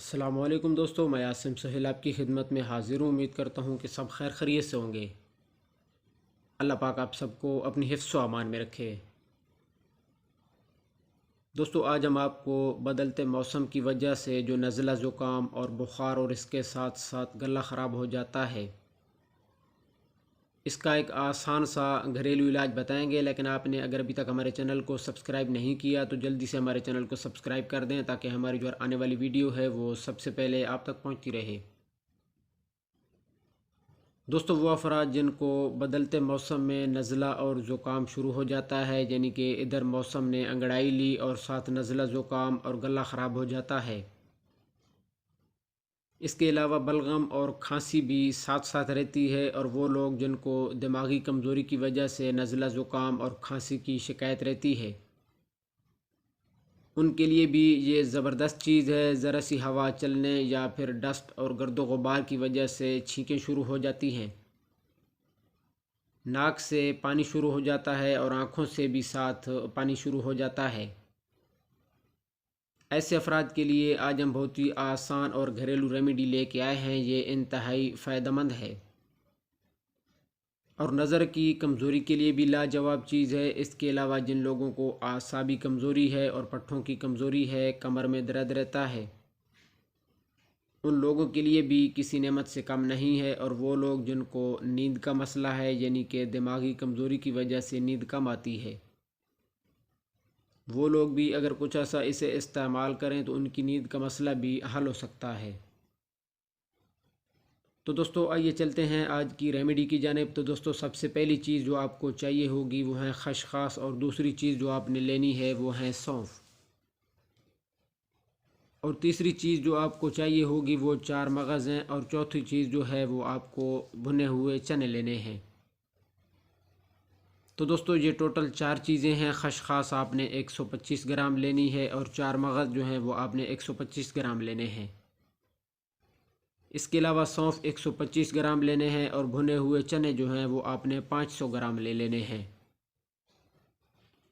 السلام علیکم دوستو، میں عاصم سہیل آپ کی خدمت میں حاضر ہوں۔ امید کرتا ہوں کہ سب خیر خیریت سے ہوں گے۔ اللہ پاک آپ سب کو اپنی حفظ و امان میں رکھے۔ دوستو، آج ہم آپ کو بدلتے موسم کی وجہ سے جو نزلہ زکام اور بخار اور اس کے ساتھ ساتھ گلا خراب ہو جاتا ہے، اس کا ایک آسان سا گھریلو علاج بتائیں گے۔ لیکن آپ نے اگر ابھی تک ہمارے چینل کو سبسکرائب نہیں کیا تو جلدی سے ہمارے چینل کو سبسکرائب کر دیں تاکہ ہماری جو آنے والی ویڈیو ہے وہ سب سے پہلے آپ تک پہنچتی رہے۔ دوستو، وہ افراد جن کو بدلتے موسم میں نزلہ اور زکام شروع ہو جاتا ہے، یعنی کہ ادھر موسم نے انگڑائی لی اور ساتھ نزلہ زکام اور گلا خراب ہو جاتا ہے، اس کے علاوہ بلغم اور کھانسی بھی ساتھ ساتھ رہتی ہے، اور وہ لوگ جن کو دماغی کمزوری کی وجہ سے نزلہ زکام اور کھانسی کی شکایت رہتی ہے، ان کے لیے بھی یہ زبردست چیز ہے۔ ذرا سی ہوا چلنے یا پھر ڈسٹ اور گرد و غبار کی وجہ سے چھینکیں شروع ہو جاتی ہیں، ناک سے پانی شروع ہو جاتا ہے اور آنکھوں سے بھی ساتھ پانی شروع ہو جاتا ہے۔ ایسے افراد کے لیے آج ہم بہت ہی آسان اور گھریلو ریمیڈی لے کے آئے ہیں۔ یہ انتہائی فائدہ مند ہے اور نظر کی کمزوری کے لیے بھی لاجواب چیز ہے۔ اس کے علاوہ جن لوگوں کو اعصابی کمزوری ہے اور پٹھوں کی کمزوری ہے، کمر میں درد رہتا ہے، ان لوگوں کے لیے بھی کسی نعمت سے کم نہیں ہے۔ اور وہ لوگ جن کو نیند کا مسئلہ ہے، یعنی کہ دماغی کمزوری کی وجہ سے نیند کم آتی ہے، وہ لوگ بھی اگر کچھ ایسا اسے استعمال کریں تو ان کی نیند کا مسئلہ بھی حل ہو سکتا ہے۔ تو دوستو، آئیے چلتے ہیں آج کی ریمیڈی کی جانب۔ تو دوستو، سب سے پہلی چیز جو آپ کو چاہیے ہوگی وہ ہے خشخاش، اور دوسری چیز جو آپ نے لینی ہے وہ ہے سونف، اور تیسری چیز جو آپ کو چاہیے ہوگی وہ 4 مغز ہیں، اور چوتھی چیز جو ہے وہ آپ کو بھنے ہوئے چنے لینے ہیں۔ تو دوستو، یہ ٹوٹل 4 چیزیں ہیں۔ خشخاش آپ نے 125 گرام لینی ہے، اور 4 مغز جو ہیں وہ آپ نے 125 گرام لینے ہیں۔ اس کے علاوہ سونف 125 گرام لینے ہیں، اور بھنے ہوئے چنے جو ہیں وہ آپ نے 500 گرام لے لینے ہیں۔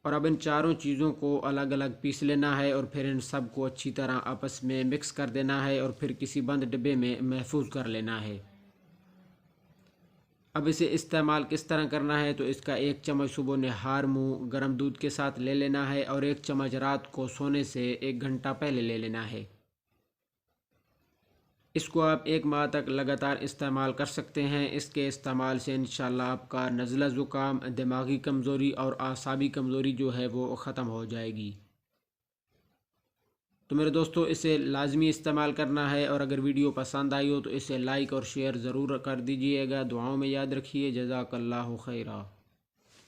اور اب ان چاروں چیزوں کو الگ الگ پیس لینا ہے، اور پھر ان سب کو اچھی طرح آپس میں مکس کر دینا ہے، اور پھر کسی بند ڈبے میں محفوظ کر لینا ہے۔ اب اسے استعمال کس طرح کرنا ہے، تو اس کا 1 چمچ صبح نہار منہ گرم دودھ کے ساتھ لے لینا ہے، اور 1 چمچ رات کو سونے سے 1 گھنٹہ پہلے لے لینا ہے۔ اس کو آپ 1 ماہ تک لگاتار استعمال کر سکتے ہیں۔ اس کے استعمال سے انشاءاللہ آپ کا نزلہ زکام، دماغی کمزوری اور اعصابی کمزوری جو ہے وہ ختم ہو جائے گی۔ تو میرے دوستو، اسے لازمی استعمال کرنا ہے، اور اگر ویڈیو پسند آئی ہو تو اسے لائک اور شیئر ضرور کر دیجئے گا۔ دعاؤں میں یاد رکھیے۔ جزاک اللہ خیرہ۔